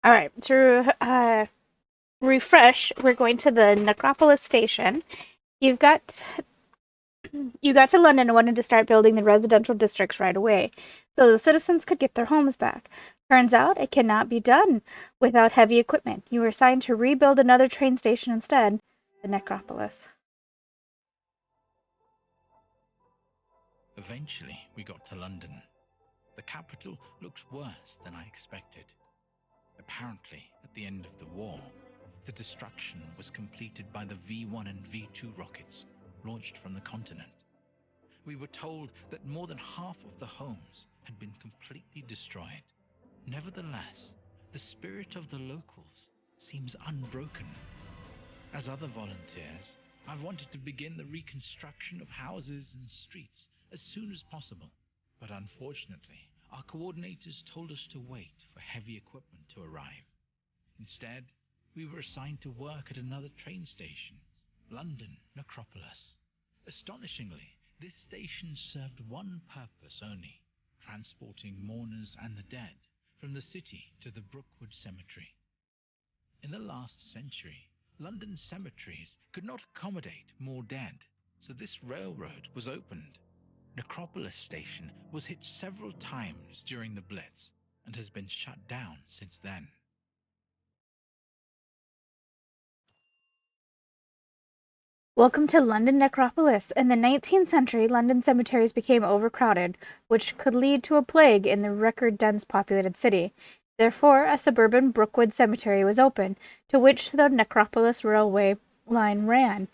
All right, to refresh, we're going to the Necropolis station. You've got you got to London and wanted to start building the residential districts right away, so the citizens could get their homes back. Turns out it cannot be done without heavy equipment. You were assigned to rebuild another train station instead, the Necropolis. Eventually, we got to London. The capital looked worse than I expected. Apparently, at the end of the war, the destruction was completed by the V1 and V2 rockets launched from the continent. We were told that more than half of the homes had been completely destroyed. Nevertheless, the spirit of the locals seems unbroken. As other volunteers, I've wanted to begin the reconstruction of houses and streets as soon as possible. But unfortunately, our coordinators told us to wait for heavy equipment to arrive. Instead, we were assigned to work at another train station, London Necropolis. Astonishingly, this station served one purpose only: transporting mourners and the dead from the city to the Brookwood Cemetery. In the last century, London cemeteries could not accommodate more dead, so this railroad was opened. Necropolis Station was hit several times during the Blitz and has been shut down since then. Welcome to London Necropolis. In the 19th century, London cemeteries became overcrowded, which could lead to a plague in the record-dense populated city. Therefore, a suburban Brookwood cemetery was opened, to which the Necropolis railway line ran.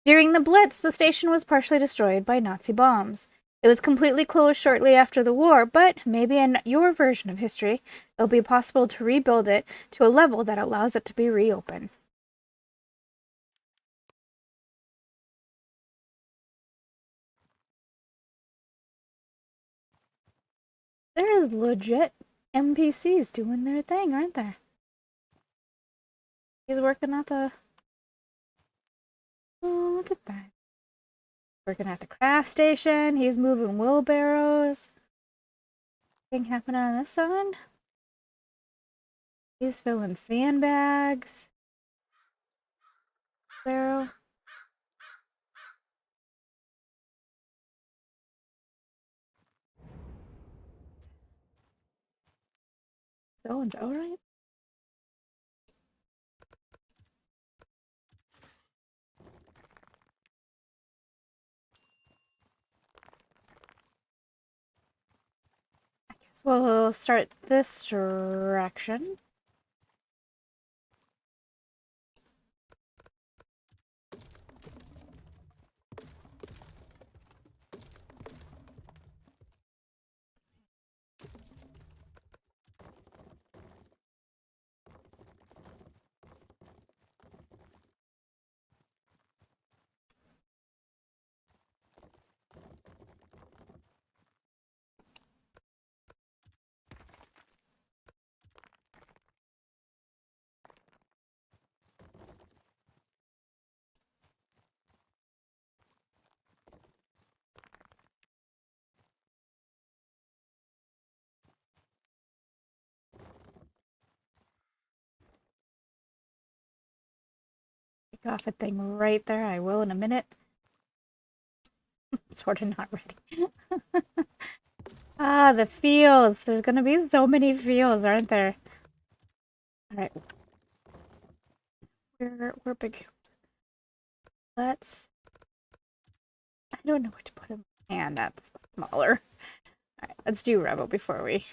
During the Blitz, the station was partially destroyed by Nazi bombs. It was completely closed shortly after the war, but maybe in your version of history, it'll be possible to rebuild it to a level that allows it to be reopened. There's legit NPCs doing their thing, aren't there? He's working at the... Oh, look at that. Working at the craft station. He's moving wheelbarrows. Anything happening on this side? He's filling sandbags. Barrel. So-and-so, right? I guess we'll start this direction. Take off a thing right there. I will in a minute. Sort of not ready. Ah, the fields. There's gonna be so many fields, aren't there? Alright. We're big. Let's... I don't know what to put in my hand. That's smaller. Alright, let's do Rebel before we...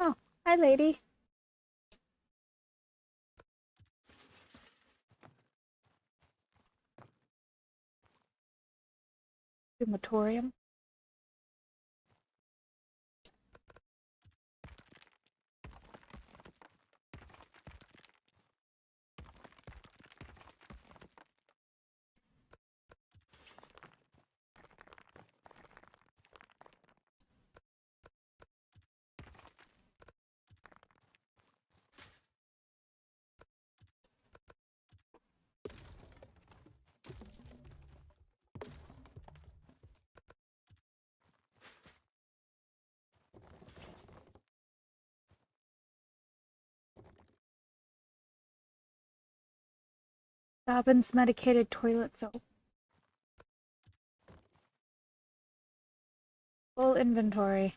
Oh, hi lady. Crematorium. Dobbins medicated toilet soap. Full inventory.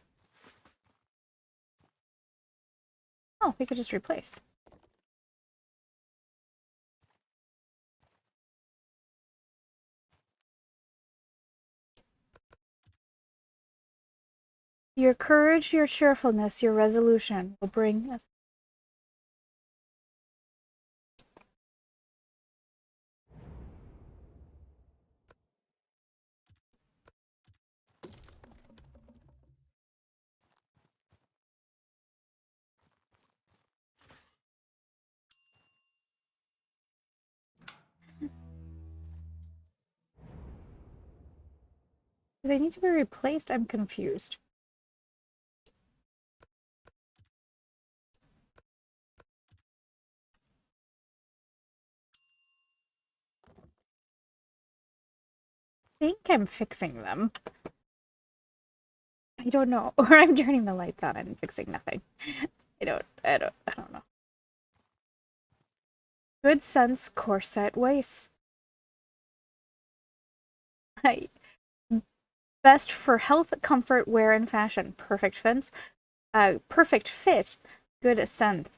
Oh, we could just replace. Your courage, your cheerfulness, your resolution will bring us. Do they need to be replaced? I'm confused. I think I'm fixing them. I don't know. Or I'm turning the lights on and fixing nothing. I don't know. Good sense corset waist. Best for health, comfort, wear, and fashion. Perfect fit. Good sense.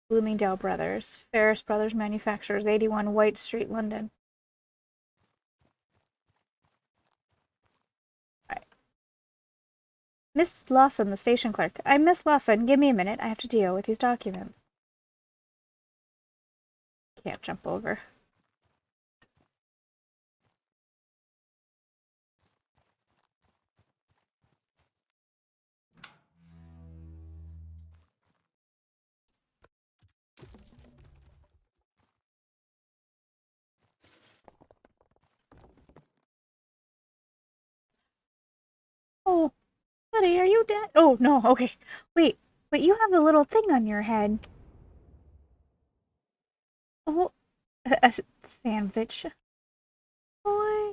Bloomingdale Brothers. Ferris Brothers Manufacturers, 81 White Street, London. All right. Miss Lawson, the station clerk. I'm Miss Lawson. Give me a minute. I have to deal with these documents. Can't jump over. Oh, buddy, are you dead? Oh, no, okay. Wait, you have a little thing on your head. Oh, a sandwich. Boy.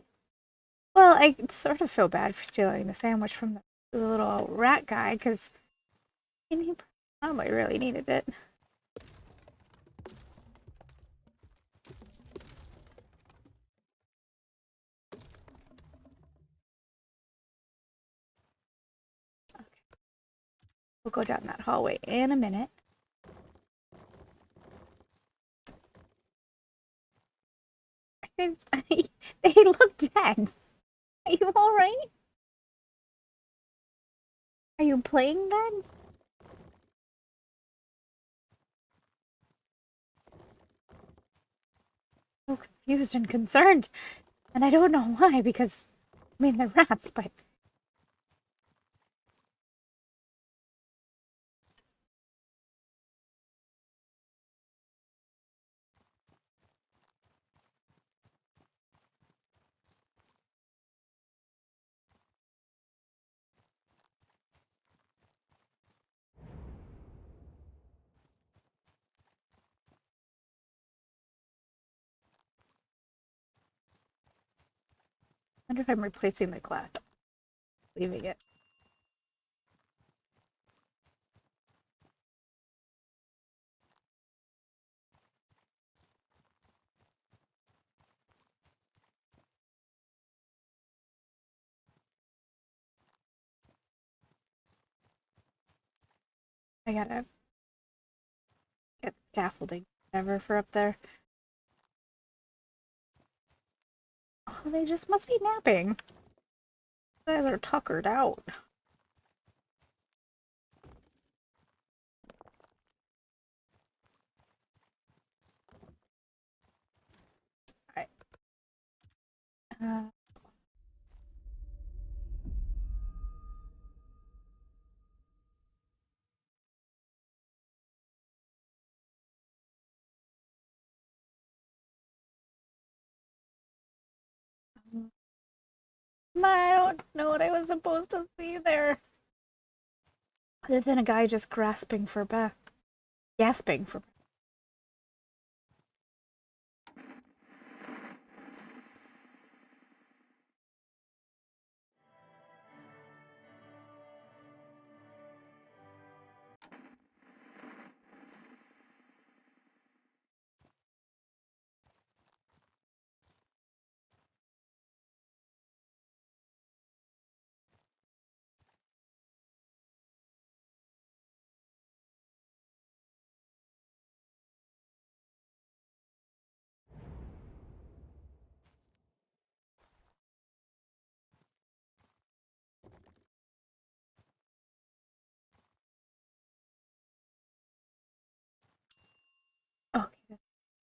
Well, I sort of feel bad for stealing the sandwich from the little rat guy, because he probably really needed it. Okay. We'll go down that hallway in a minute. They look dead. Are you alright? Are you playing dead? So confused and concerned. And I don't know why, because, I mean, they're rats, but... I wonder if I'm replacing the glass. Leaving it. I gotta get scaffolding, whatever, for up there. Oh, they just must be napping. They're tuckered out. Alright. I don't know what I was supposed to see there. Other than a guy just gasping for breath. Gasping for breath.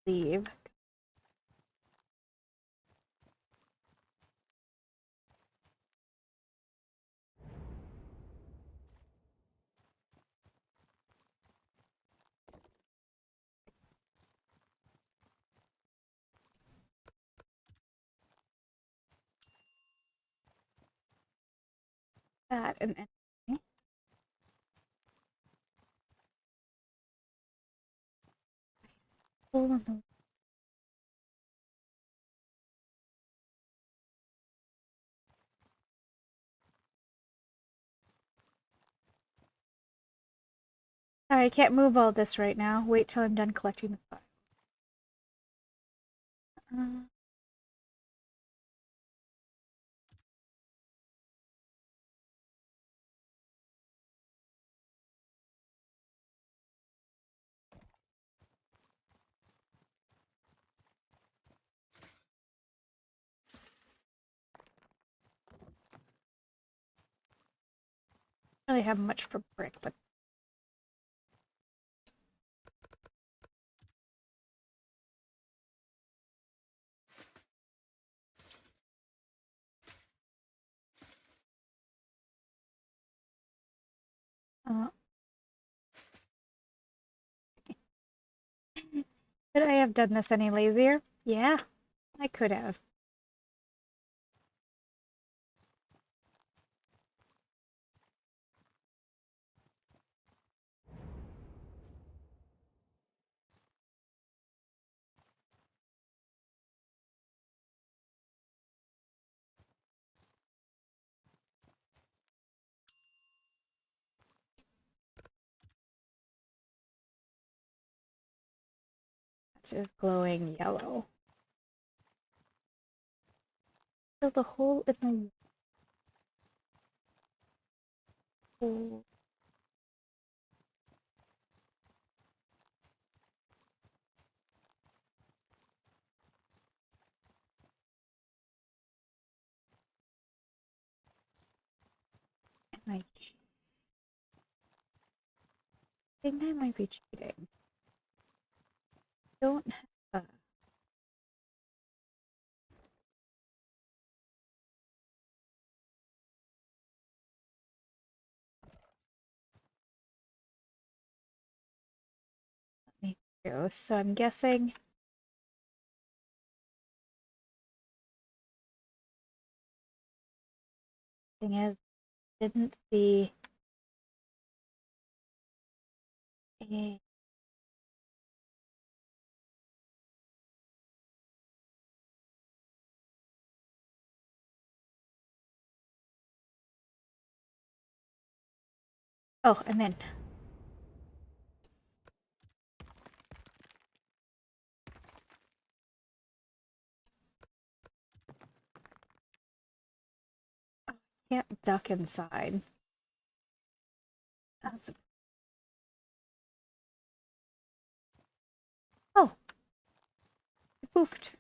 leave. That and anything. Hole in the Sorry, I can't move all this right now. Wait till I'm done collecting the file. I don't really have much for brick, but uh, could I have done this any lazier? Yeah, I could have. That is glowing yellow. Fill the hole in the hole. I think I might be cheating. Don't have me through. So I'm guessing thing is didn't see a Oh, I'm in. Can't duck inside. That's a... Oh, it poofed.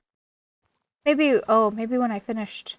Maybe, oh, maybe when I finished.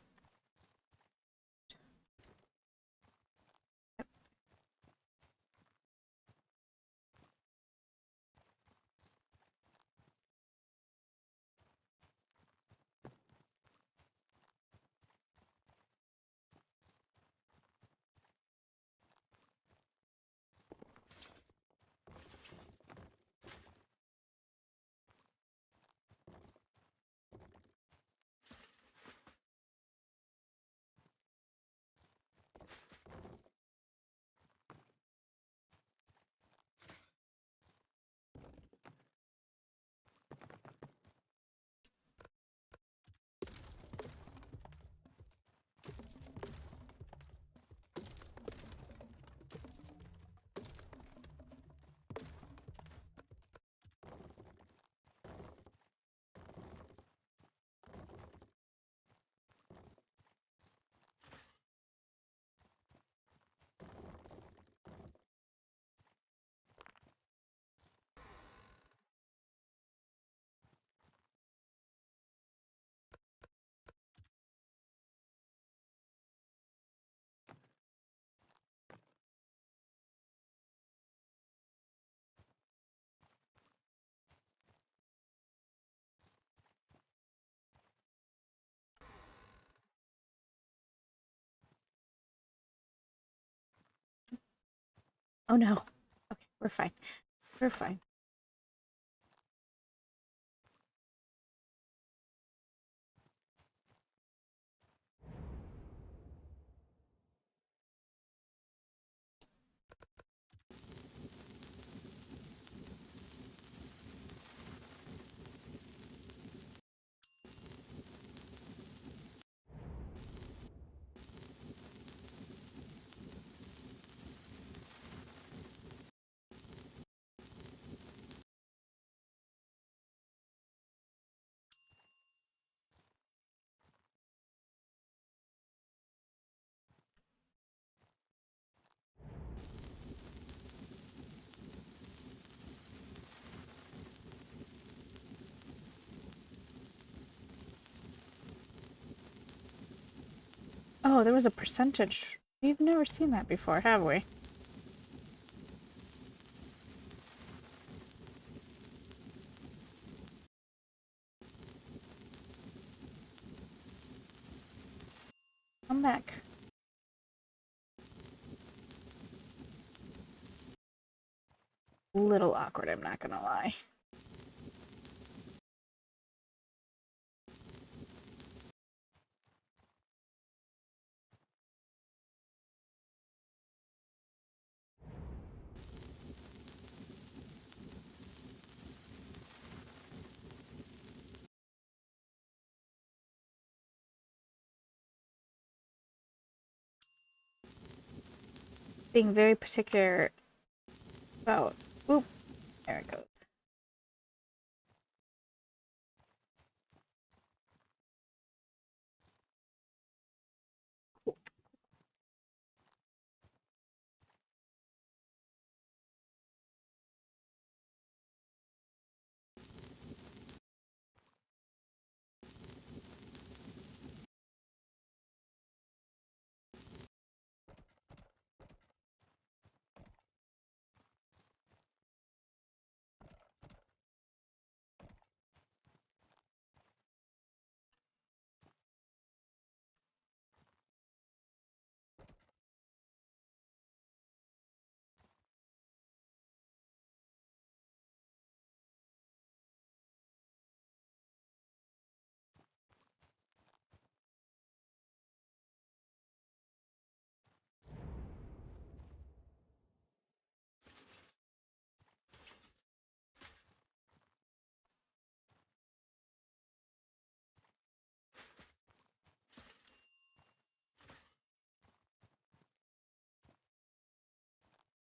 Oh no. Okay, we're fine. We're fine. Oh, there was a percentage. We've never seen that before, have we? Come back. Little awkward, I'm not gonna lie. Being very particular about... Oop, there it goes. Cool.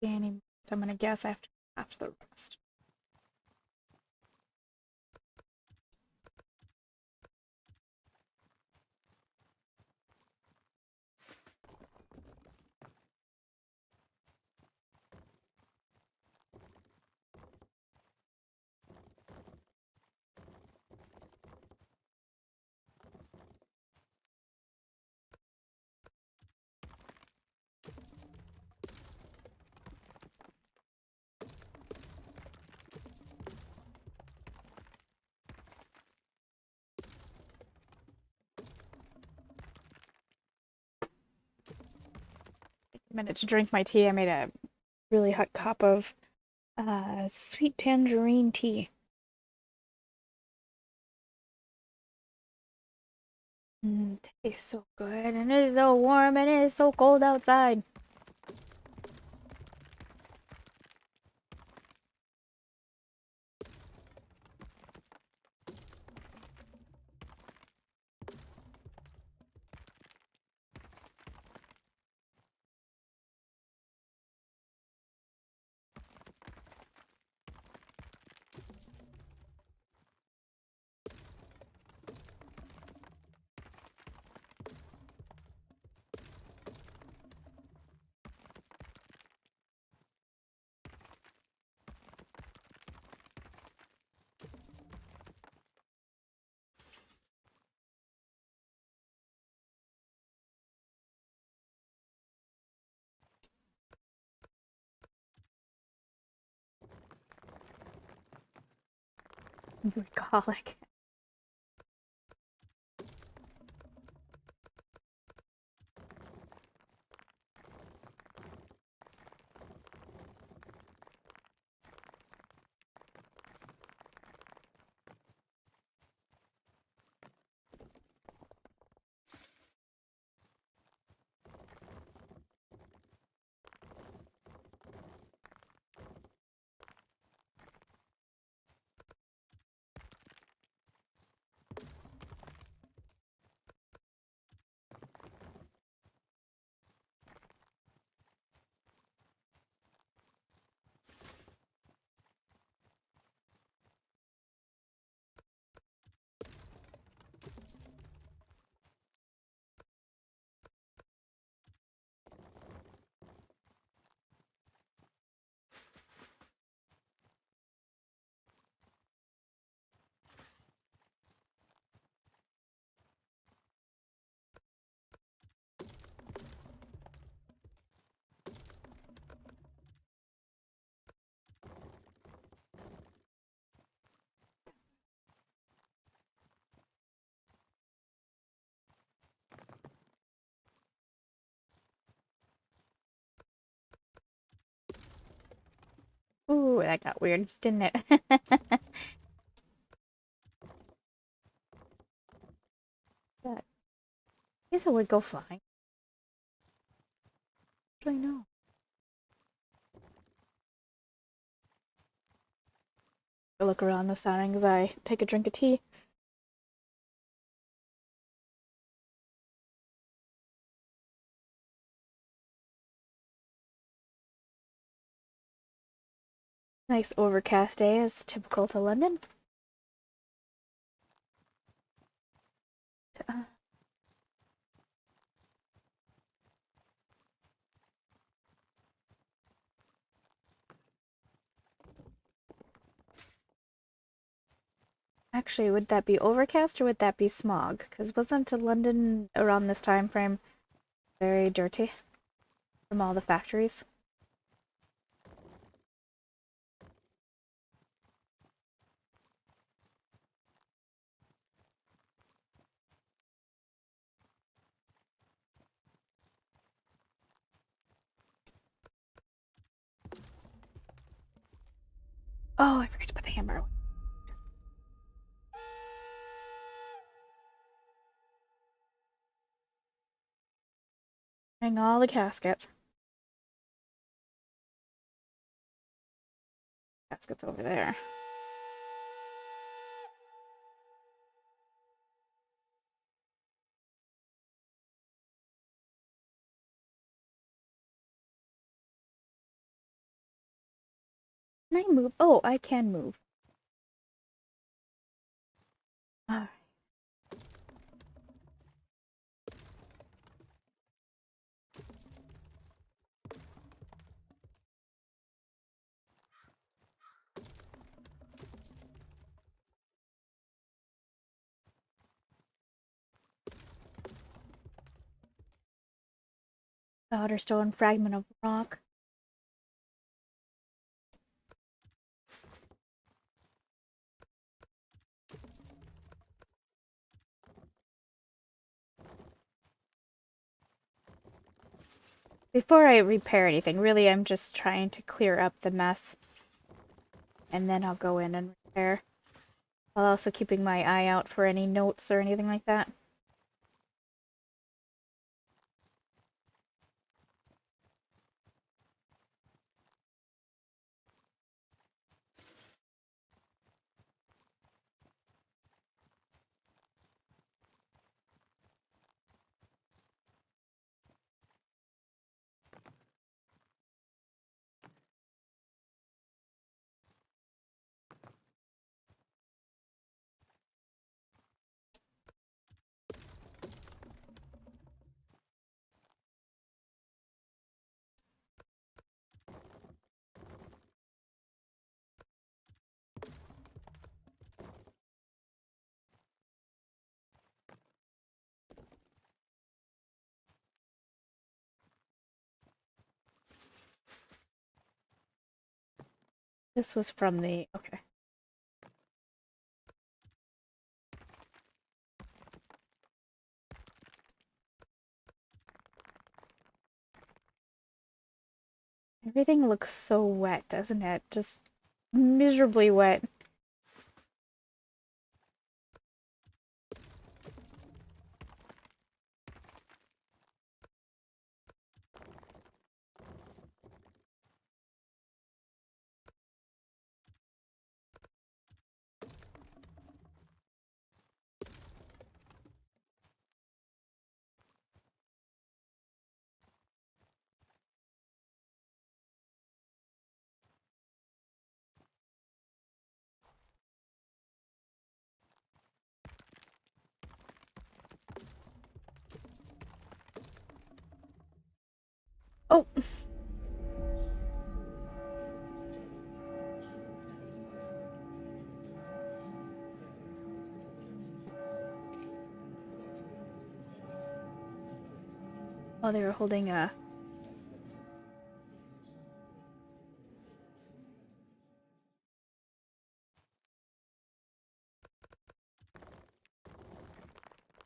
Danny, so I'm gonna guess I have to patch the rest. A minute to drink my tea. I made a really hot cup of sweet tangerine tea. Tastes so good, and it is so warm, and it is so cold outside. Colic. Ooh, that got weird, didn't it? That. I guess it would go flying. How do I know? I look around the sounding as I take a drink of tea. Nice overcast day, as typical to London. Actually, would that be overcast or would that be smog? Because wasn't London around this time frame very dirty from all the factories? Oh, I forgot to put the hammer away. Hang all the caskets. Caskets over there. Can I move? Oh, I can move. Alright. Powder stone, fragment of rock. Before I repair anything, really I'm just trying to clear up the mess. And then I'll go in and repair. While also keeping my eye out for any notes or anything like that. This was from the... okay. Everything looks so wet, doesn't it? Just miserably wet. Oh! Oh, they were holding a...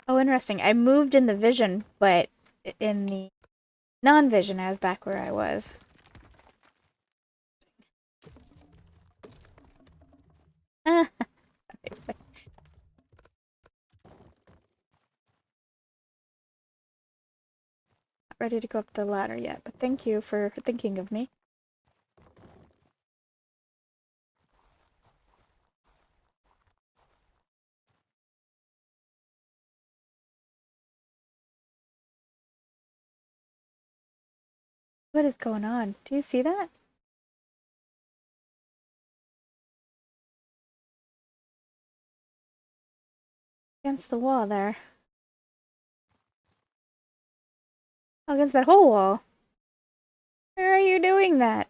Oh, interesting. I moved in the vision, but in the non-vision I was back where I was. Ready to go up the ladder yet, but thank you for thinking of me. What is going on? Do you see that? Against the wall there. Oh, against that whole wall. Where are you doing that?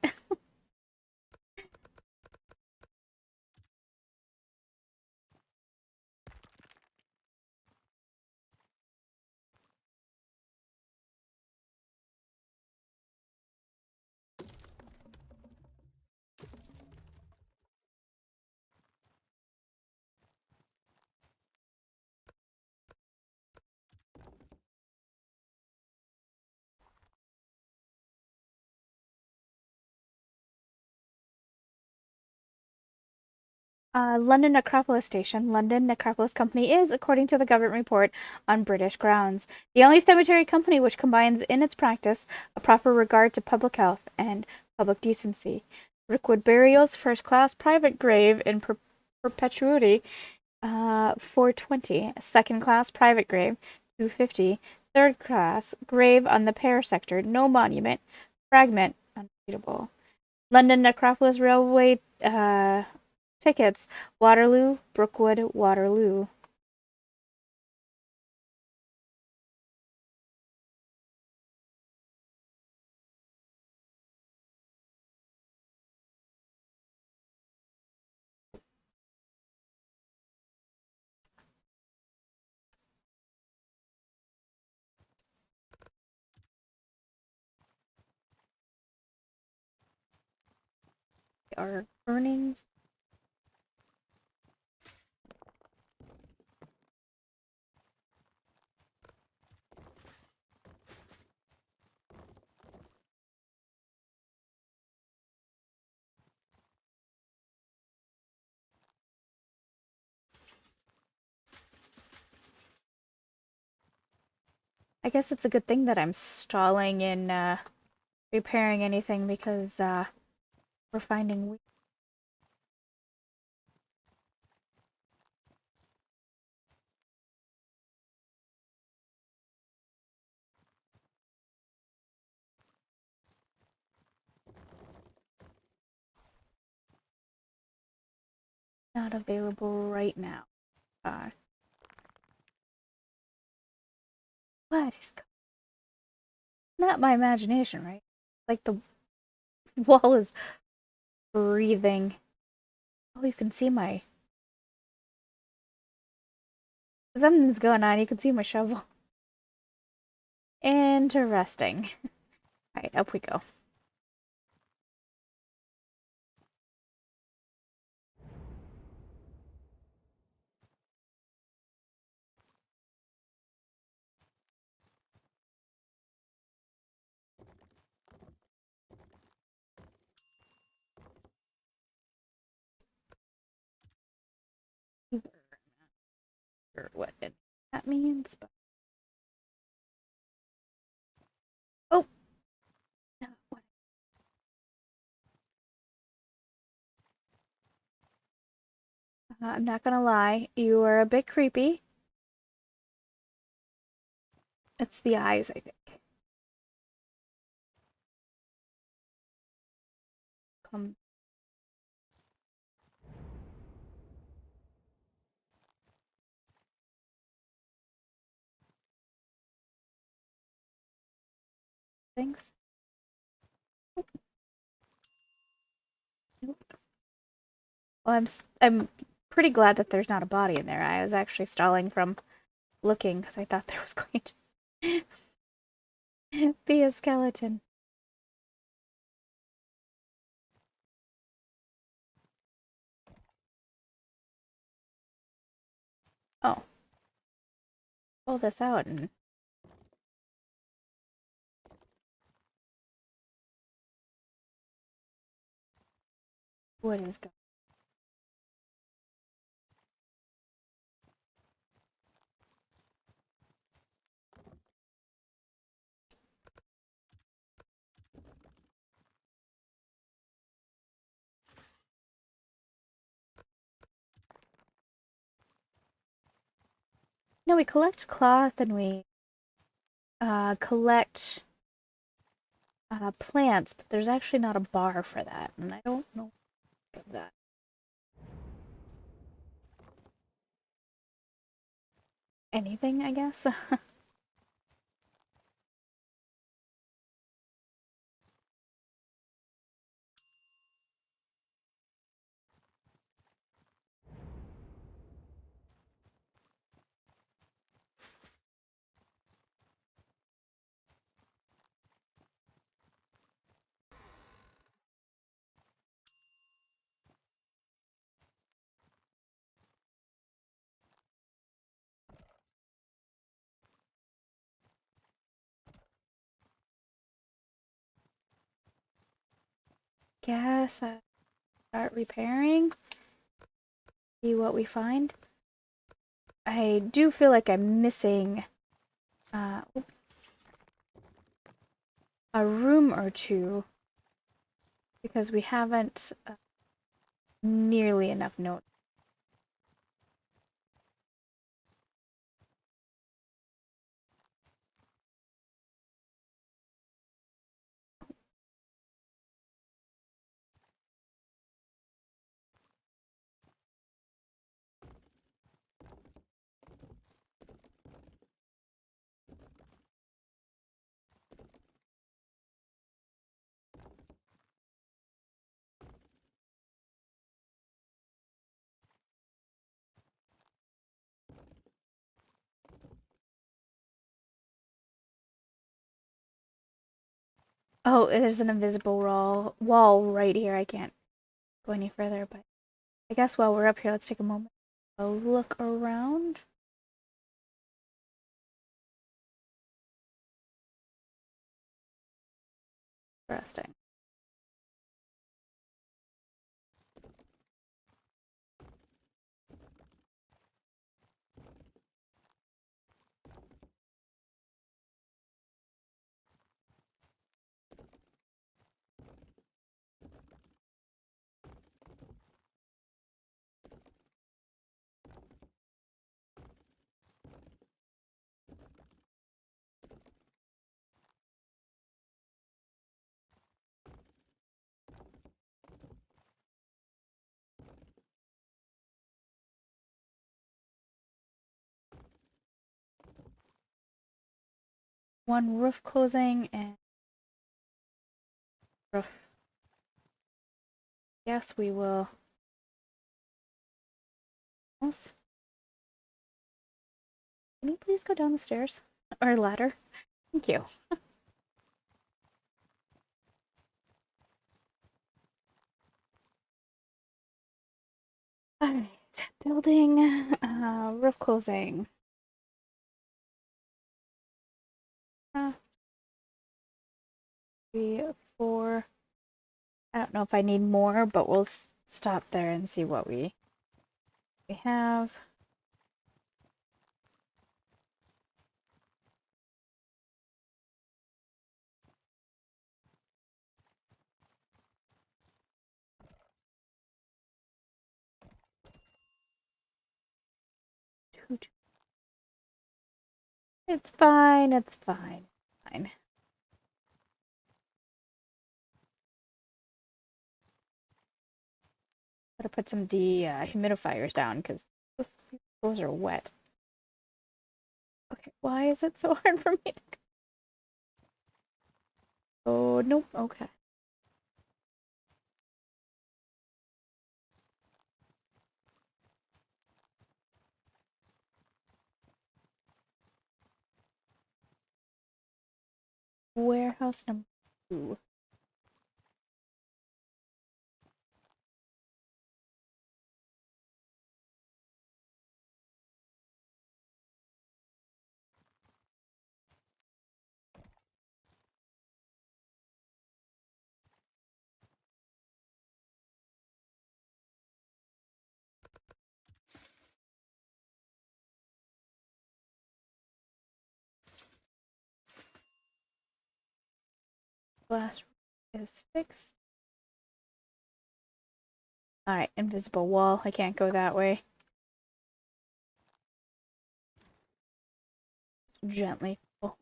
London Necropolis Station, London Necropolis Company is, according to the government report, on British grounds, the only cemetery company which combines in its practice a proper regard to public health and public decency. Rookwood Burials, first class, private grave in perpetuity, 420. Second class, private grave, 250. Third class, grave on the Pear sector, no monument, fragment, unreadable. London Necropolis Railway, tickets, Waterloo, Brookwood, Waterloo. Our earnings. I guess it's a good thing that I'm stalling in repairing anything because we're finding not available right now. Uh, what is not my imagination, right? Like the wall is breathing. Oh, you can see my something's going on. You can see my shovel. Interesting. All right, up we go. Sure what that means, but oh, no, what? I'm not gonna lie, you are a bit creepy. It's the eyes, I think. Come, things. Nope. Well, I'm pretty glad that there's not a body in there. I was actually stalling from looking because I thought there was going to be a skeleton. Oh, pull this out and what is going? No, we collect cloth and we collect plants, but there's actually not a bar for that, and I don't know that. Anything, I guess. Guess I start repairing. See what we find. I do feel like I'm missing a room or two because we haven't nearly enough notes. Oh, there's an invisible wall right here. I can't go any further, but I guess while we're up here, let's take a moment to look around. Interesting. One roof closing and roof. Yes, we will. Can you please go down the stairs? Or ladder? Thank you. Alright, building, roof closing. 3, 4. I don't know if I need more, but we'll stop there and see what we have. It's fine, it's fine, fine. Gotta put some dehumidifiers down because these floors are wet. Okay, why is it so hard for me to... Oh, nope, okay. Warehouse number 2. Glass is fixed. Alright, invisible wall. I can't go that way. gently. Oh.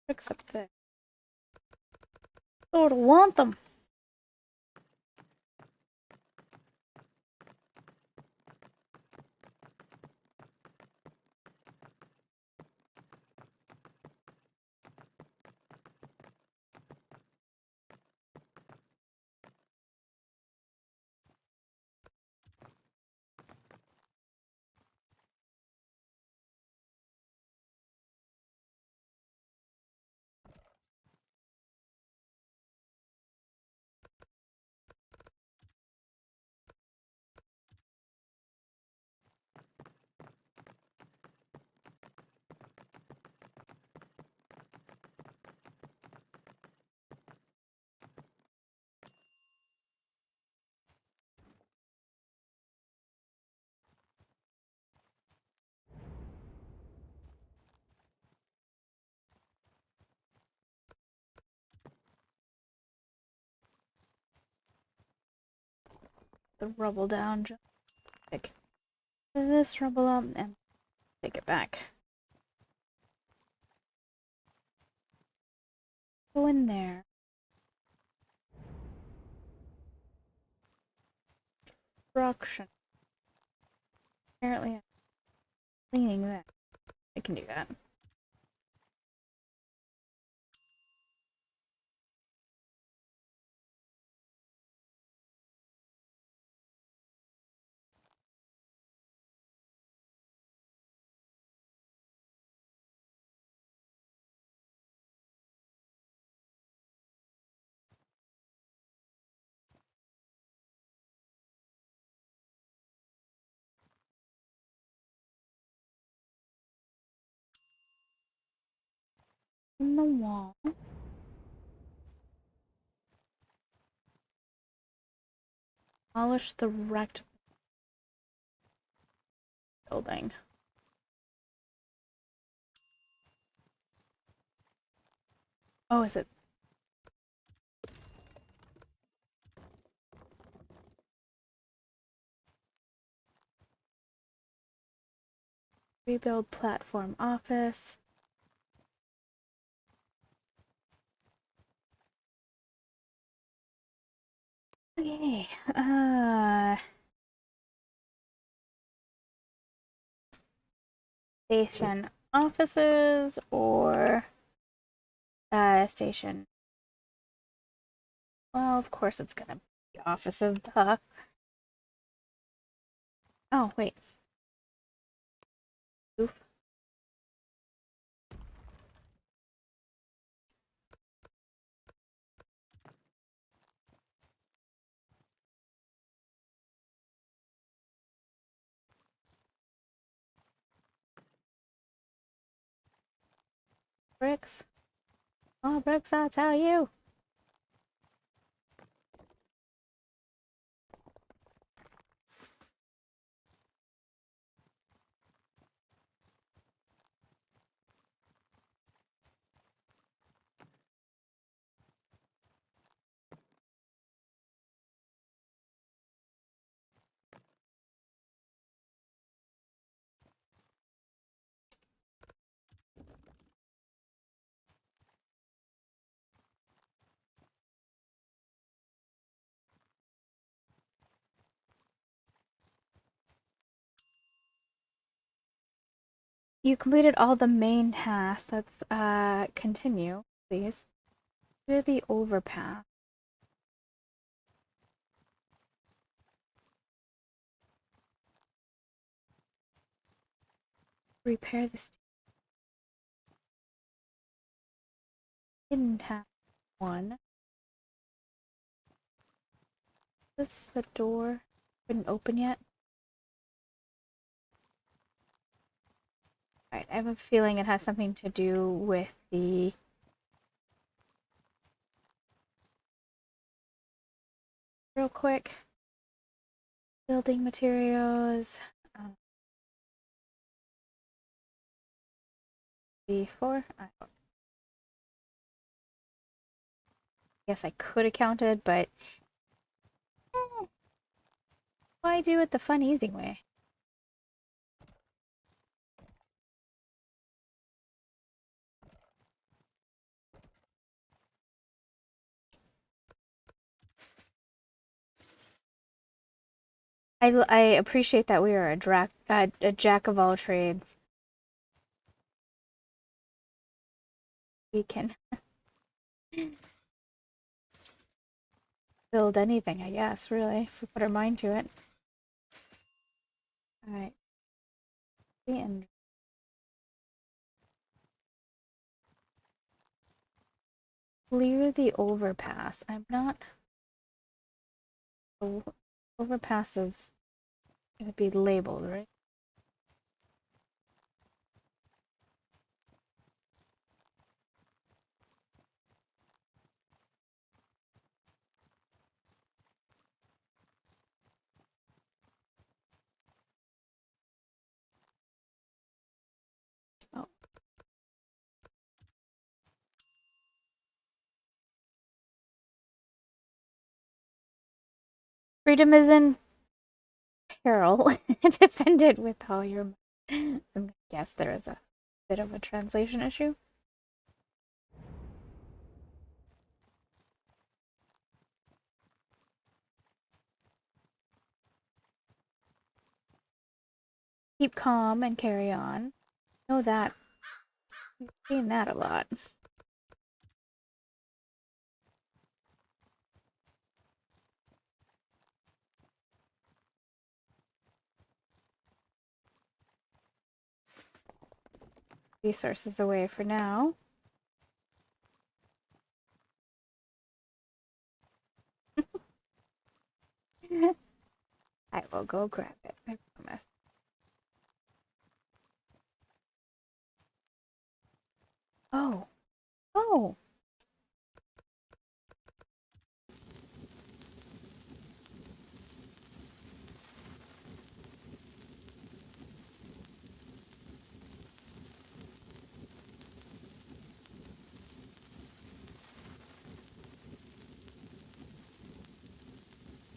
Fix up there. Oh, I don't want them. The rubble down. Pick this rubble up and take it back. Go in there. Construction. Apparently, I'm cleaning that. I can do that. In the wall. Polish the wrecked building. Oh, is it? Rebuild platform office. Okay. Station offices or station. Well, of course it's gonna be offices, duh. Oh, wait. Oof. Bricks. Oh, bricks, I'll tell you. You completed all the main tasks. Let's continue, please. Do the overpass. Repair the didn't have one. This the door couldn't open yet. Alright, I have a feeling it has something to do with the real quick. Building materials. B4. Guess I could have counted, but why do it the fun, easy way? I appreciate that we are a jack of all trades. We can build anything, I guess, really, if we put our mind to it. Alright. And clear the overpass. I'm not... Overpass is going to be labeled, right? Oh. Freedom is in peril. Defend it with all your might. I'm gonna guess there is a bit of a translation issue. Keep calm and carry on. Know that. We've seen that a lot. Resources away for now. I will go grab it, I promise. Oh. Oh.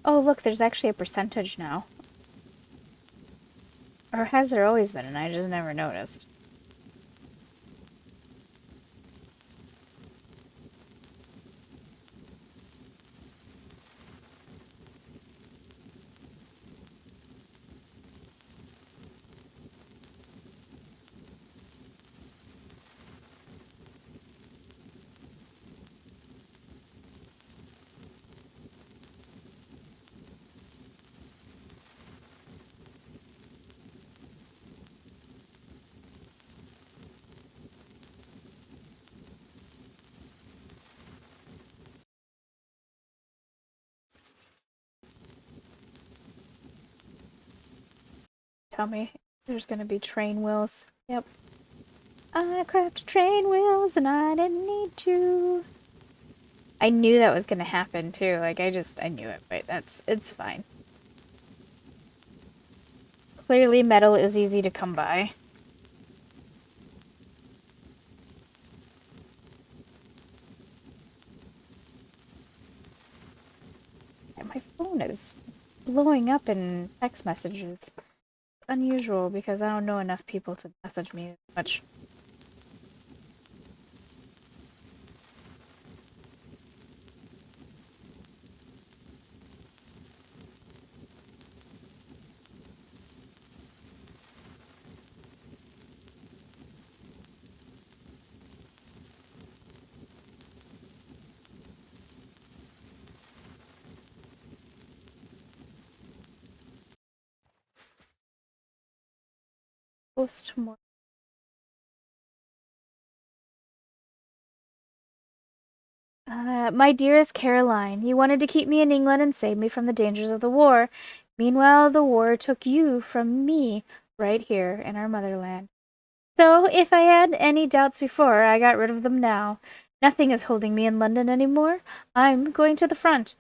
Oh, look, there's actually a percentage now. Or has there always been, and I just never noticed? Tell me there's gonna be train wheels. Yep. I cracked train wheels and I didn't need to. I knew that was gonna happen too. Like, I knew it, but it's fine. Clearly metal is easy to come by. And my phone is blowing up in text messages. Unusual because I don't know enough people to message me much. Post-mortem. My dearest Caroline, you wanted to keep me in England and save me from the dangers of the war. Meanwhile, the war took you from me right here in our motherland. So, if I had any doubts before, I got rid of them now. Nothing is holding me in London anymore. I'm going to the front.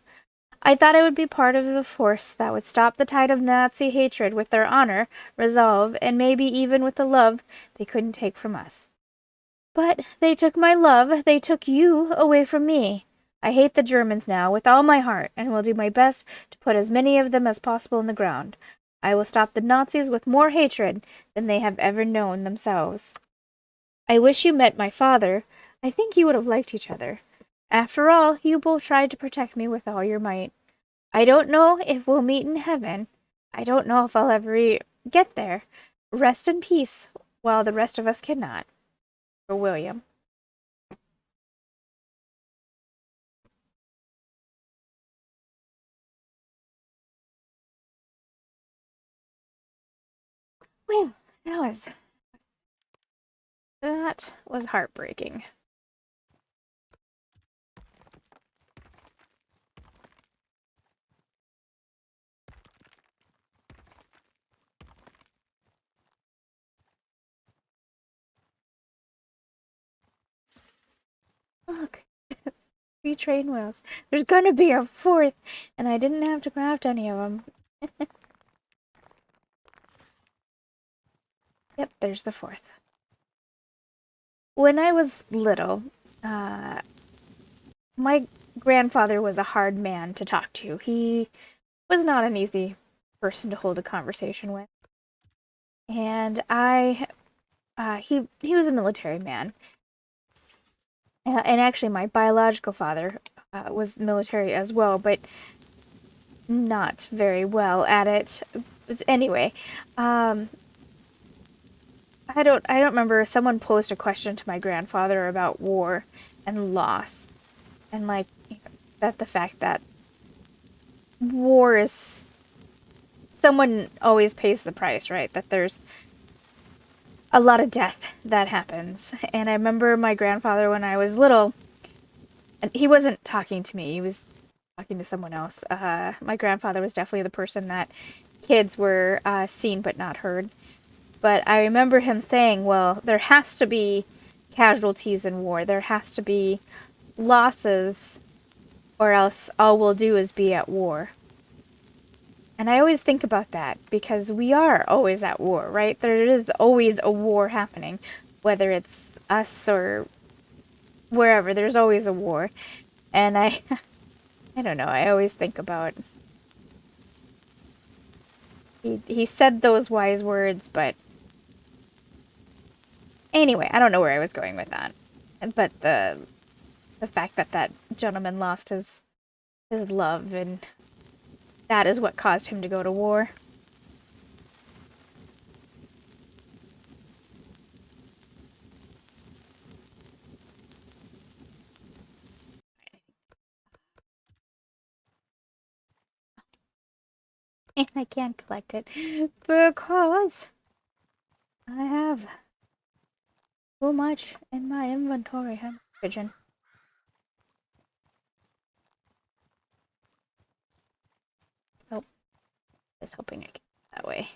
I thought I would be part of the force that would stop the tide of Nazi hatred with their honor, resolve, and maybe even with the love they couldn't take from us. But they took my love, they took you away from me. I hate the Germans now with all my heart, and will do my best to put as many of them as possible in the ground. I will stop the Nazis with more hatred than they have ever known themselves. I wish you met my father. I think you would have liked each other. After all, you both tried to protect me with all your might. I don't know if we'll meet in heaven. I don't know if I'll ever get there. Rest in peace, while the rest of us cannot. For William. Well, that was heartbreaking. Look, 3 train wheels. There's gonna be a 4th, and I didn't have to craft any of them. Yep, there's the 4th. When I was little, my grandfather was a hard man to talk to. He was not an easy person to hold a conversation with. And he was a military man. And actually, my biological father was military as well, but not very well at it. But anyway, I don't remember. Someone posed a question to my grandfather about war and loss, and like that the fact that war is someone always pays the price, right? That there's a lot of death that happens. And I remember my grandfather when I was little, and he wasn't talking to me. He was talking to someone else. My grandfather was definitely the person that kids were seen but not heard. But I remember him saying, well, there has to be casualties in war. There has to be losses, or else all we'll do is be at war. And I always think about that because we are always at war, right? There is always a war happening, whether it's us or wherever. There's always a war. And I don't know, I always think about he said those wise words, but anyway, I don't know where I was going with that. But the fact that that gentleman lost his love, and that is what caused him to go to war. And I can't collect it because I have too much in my inventory. I'm pigeon. Oh, I was hoping I could that way.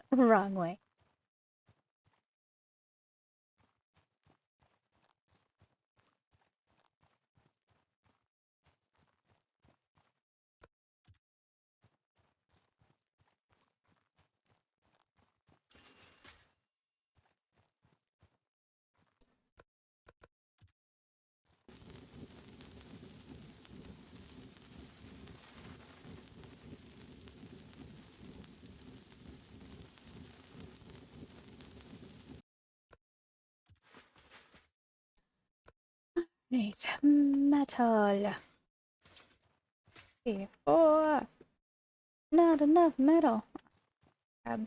Wrong way. Right, metal. 3, 4. Not enough metal. I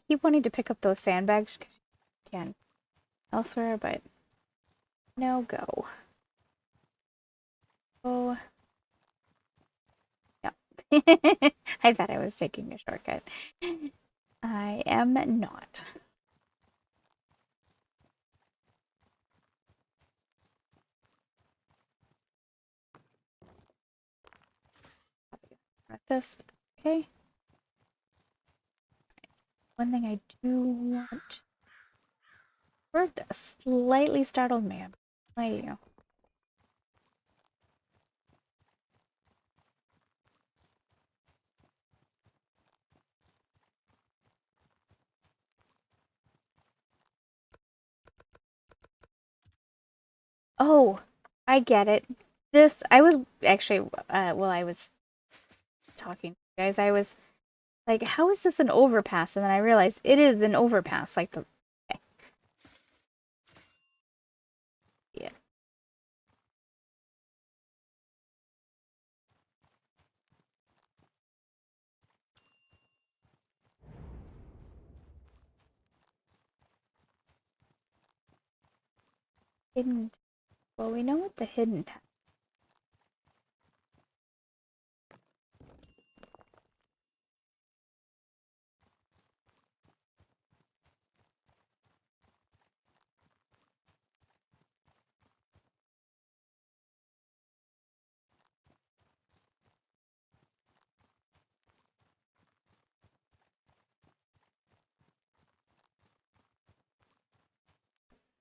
keep wanting to pick up those sandbags because you can elsewhere, but no go. Oh. Yeah. I thought I was taking a shortcut. I am not. Not this, but okay. One thing I do want. Bird slightly startled me. Like, you know. Oh, I get it. This, I was actually, while I was talking to you guys, I was like, how is this an overpass? And then I realized it is an overpass. Like the, okay. Yeah. Hidden. Well, we know what the hidden tab.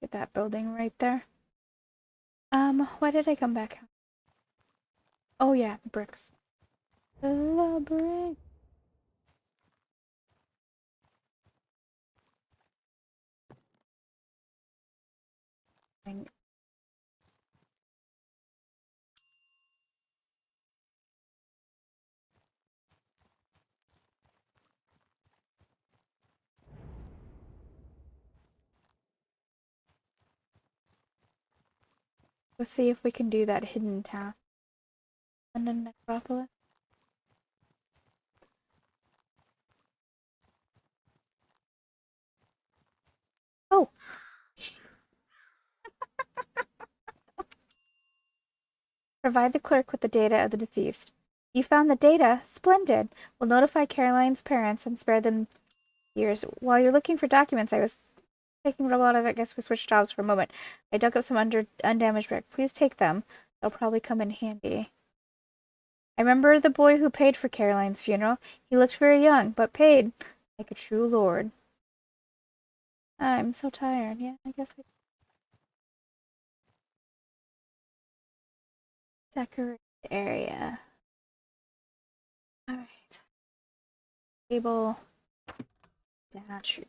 Get that building right there. Why did I come back? Oh yeah, bricks. The brick. Let's see if we can do that hidden task. And then Necropolis. Oh! Provide the clerk with the data of the deceased. You found the data? Splendid! We'll notify Caroline's parents and spare them years. While you're looking for documents, I was taking a lot of, I guess we switched jobs for a moment. I dug up some undamaged brick. Please take them. They'll probably come in handy. I remember the boy who paid for Caroline's funeral. He looked very young, but paid like a true lord. I'm so tired. Yeah, I guess I decorate the area. Alright. Table. Statues.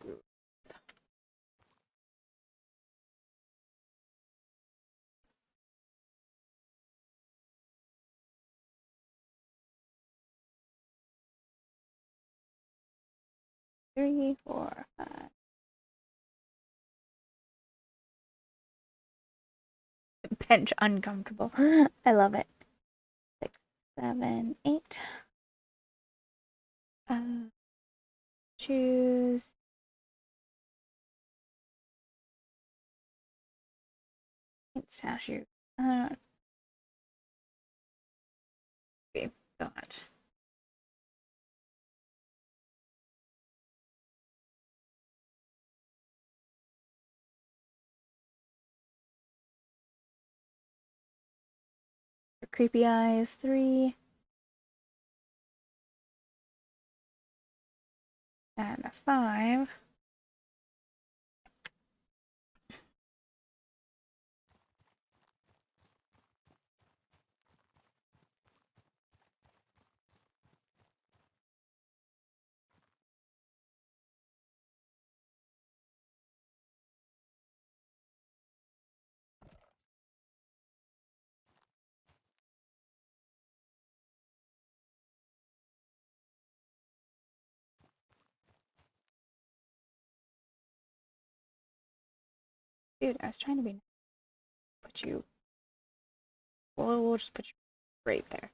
3, 4, 5. Bench uncomfortable. I love it. 6, 7, 8. Choose. Statue. Got. Creepy eyes. 3. And a 5. Dude, I was trying to be. Put you. Well, we'll just put you right there.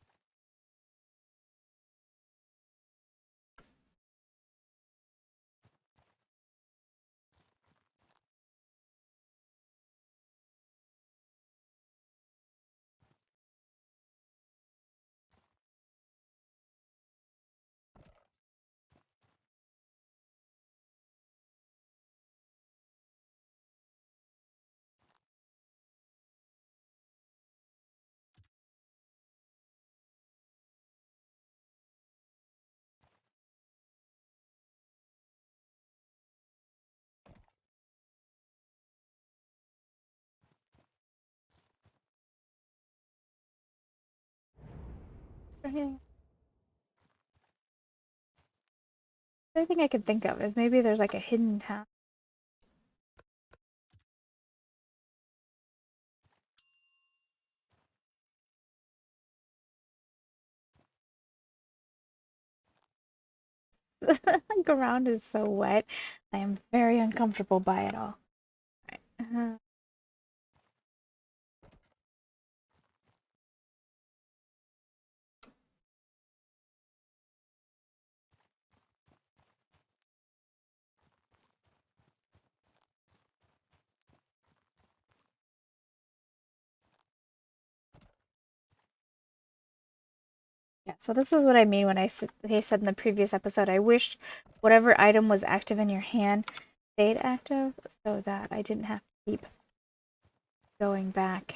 The only thing I could think of is maybe there's like a hidden task. The ground is so wet. I am very uncomfortable by it all. Right. Yeah, so this is what I mean when I said in the previous episode, I wished whatever item was active in your hand stayed active so that I didn't have to keep going back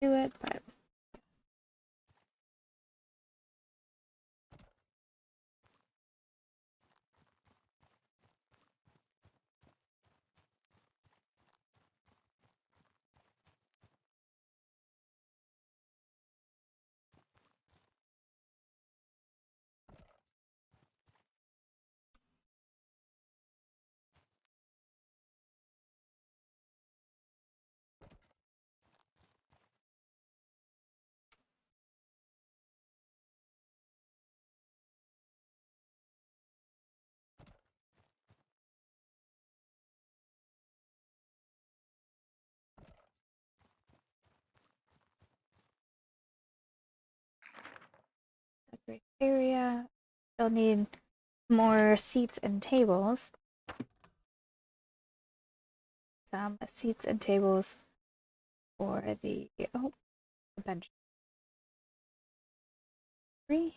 to it, but a great area. Still need more seats and tables. Some seats and tables for the bench 3.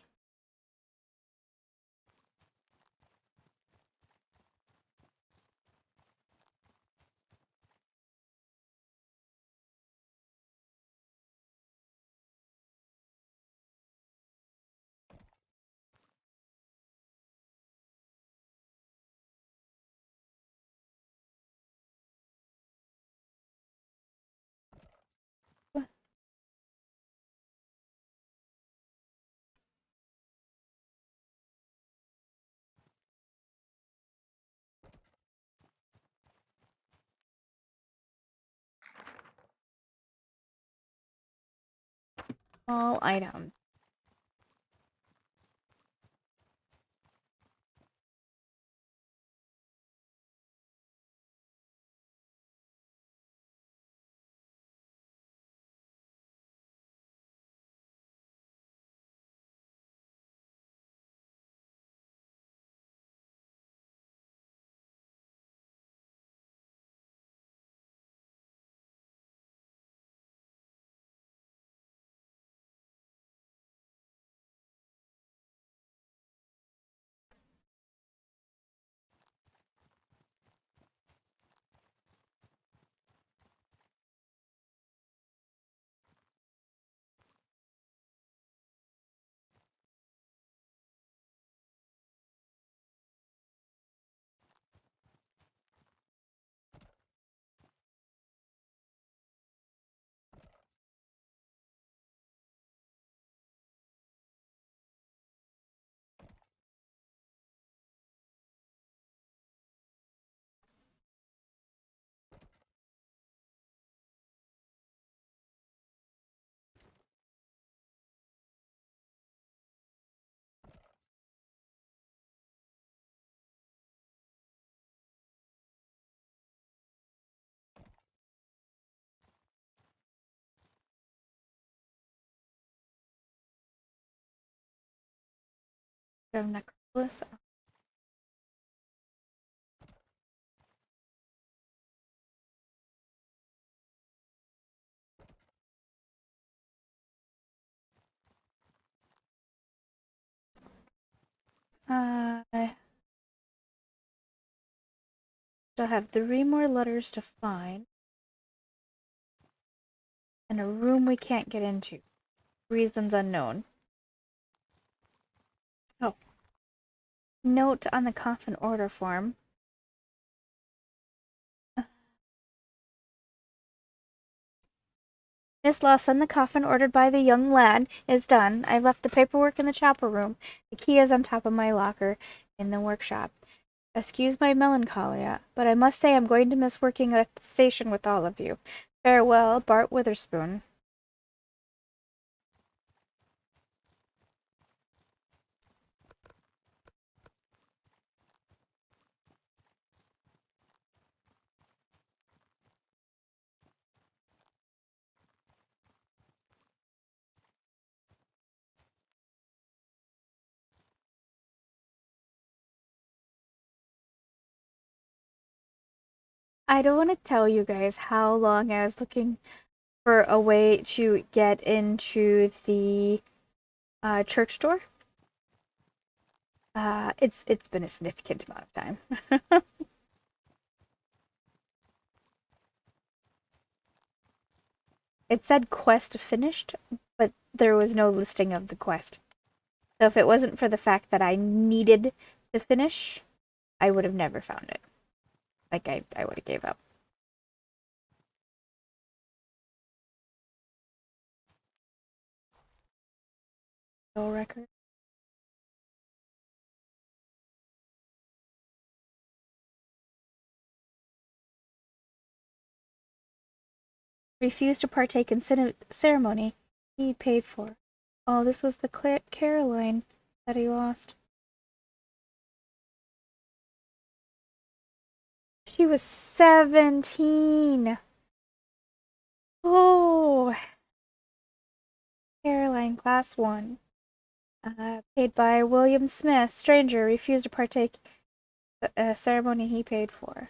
All items. From Necropolis. I still have 3 more letters to find. And a room we can't get into. Reasons unknown. Oh. Note on the coffin order form. Miss Lawson, the coffin ordered by the young lad is done. I've left the paperwork in the chapel room. The key is on top of my locker in the workshop. Excuse my melancholia, but I must say I'm going to miss working at the station with all of you. Farewell, Bart Witherspoon. I don't want to tell you guys how long I was looking for a way to get into the church door. It's been a significant amount of time. It said quest finished, but there was no listing of the quest. So if it wasn't for the fact that I needed to finish, I would have never found it. Like I would have gave up. Soul record. Refused to partake in ceremony he paid for. Oh, this was the Caroline that he lost. She was 17. Oh, Caroline, class 1. Paid by William Smith. Stranger refused to partake a ceremony he paid for.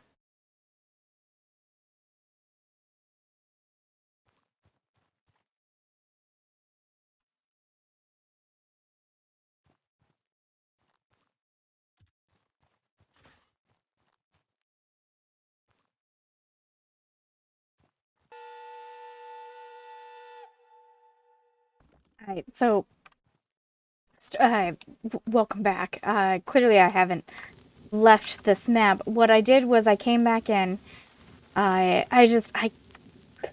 Alright, so welcome back. Clearly I haven't left this map. What I did was I came back in. I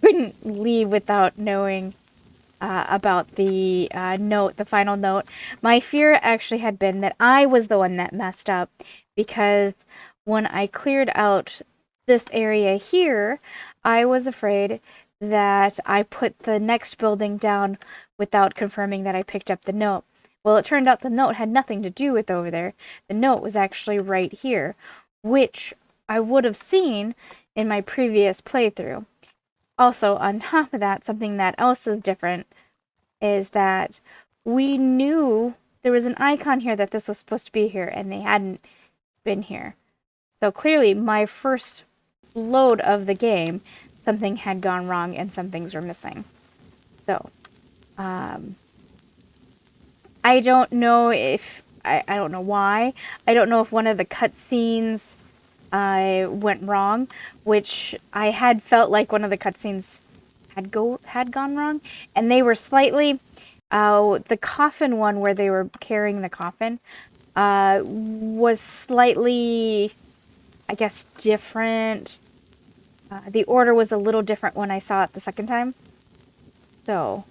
couldn't leave without knowing about the note, the final note. My fear actually had been that I was the one that messed up, because when I cleared out this area here, I was afraid that I put the next building down without confirming that I picked up the note. Well, it turned out the note had nothing to do with over there. The note was actually right here, which I would have seen in my previous playthrough. Also, on top of that, something that else is different is that we knew there was an icon here that this was supposed to be here, and they hadn't been here. So clearly, my first load of the game, something had gone wrong and some things were missing. So, I don't know if, I don't know why. I don't know if one of the cutscenes went wrong, which I had felt like one of the cutscenes had gone wrong, and they were slightly, the coffin one where they were carrying the coffin was slightly, I guess, different. The order was a little different when I saw it the second time. So,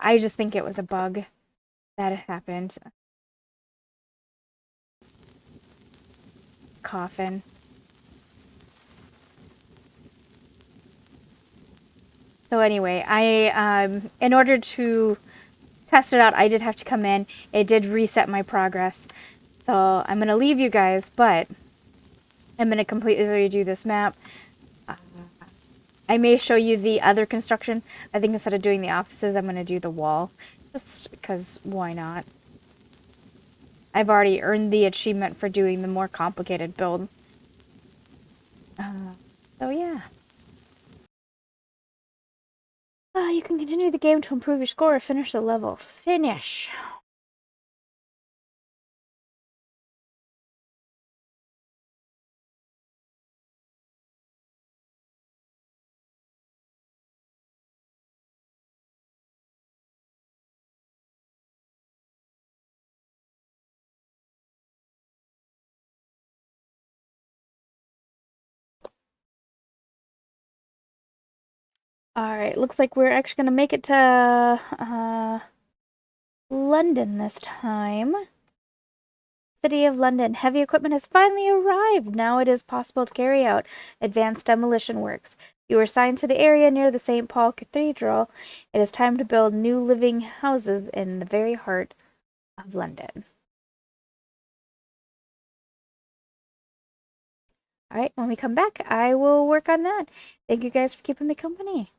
I just think it was a bug that had happened. This coffin. So anyway, in order to test it out, I did have to come in. It did reset my progress. So I'm going to leave you guys, but I'm going to completely redo this map. I may show you the other construction. I think instead of doing the offices, I'm going to do the wall. Just because, why not? I've already earned the achievement for doing the more complicated build. So yeah. You can continue the game to improve your score or finish the level. Finish. Alright, looks like we're actually going to make it to London this time. City of London. Heavy equipment has finally arrived. Now it is possible to carry out advanced demolition works. You are assigned to the area near the St. Paul Cathedral. It is time to build new living houses in the very heart of London. Alright, when we come back, I will work on that. Thank you guys for keeping me company.